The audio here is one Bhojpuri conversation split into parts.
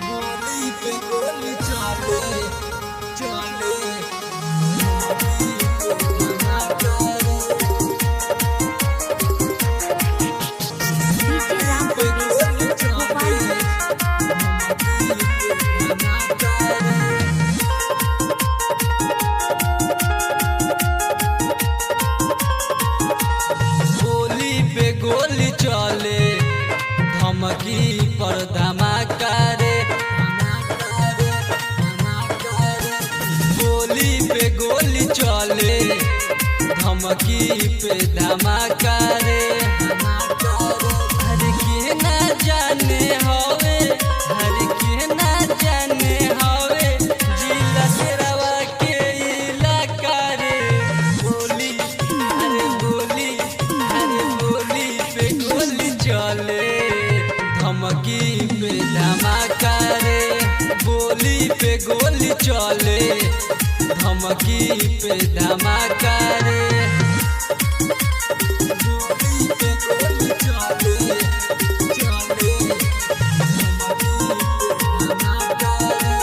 गोली पे गोली चाले चाले डीजे राम गोली पे गोली चले धमकी पर धमाका रे गोली पे गोली चले धमकी पे धमाका रे हर के ना जाने हवे हर के ना जाने हवे जिला शेरवा के इलाका रे गोली अरे गोली पे गोली चले धमकी पे धमाका रे गोली पे गोली चले धमकी पे धमाका रे गोली पे गोली चले चले धमकी पे धमाका रे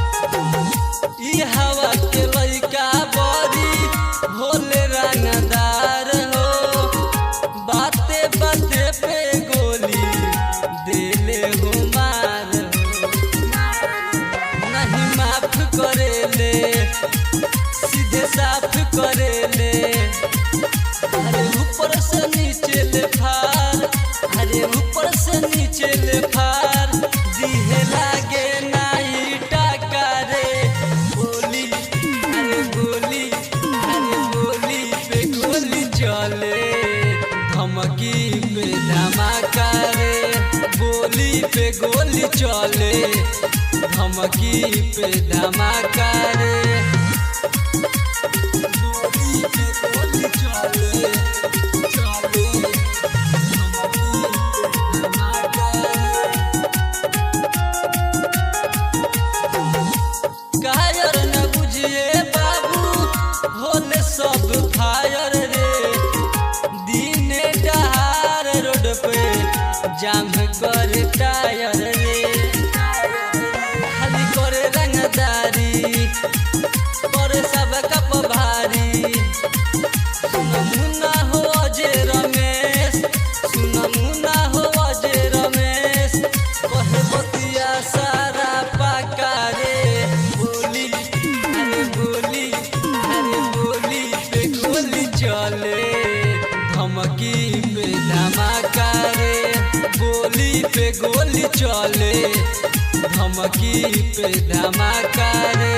ई हवा के लइका बड़ी भोले रंगदार हो बाते बाते पे गोली दिले हो मार नहीं माफ करेले सीधे साफ करेले अरे ऊपर से नीचे ले फार अरे ऊपर से नीचे ले फार दिहे लागे नाई टाका रे गोली पे गोली चले धमकी पे धमाका रे गोली पे गोली चले धमकी पे धमाका रे गोली पे गोली चले चले धमकी पे धमाका रे कायर न बुझिए बाबू होले सब फायर रे दीने डहार रोड पे जाम कर टायर रे खाली करे रंगदारी करे सब कप भारी सुनमुना हो अजय रमेश सुनमुना हो अजय रमेश कहे बतिया सारा पाका रे गोली पे गोली चले धमकी पे धमाका रे गोली पे गोली चले धमकी पे धमाका रे।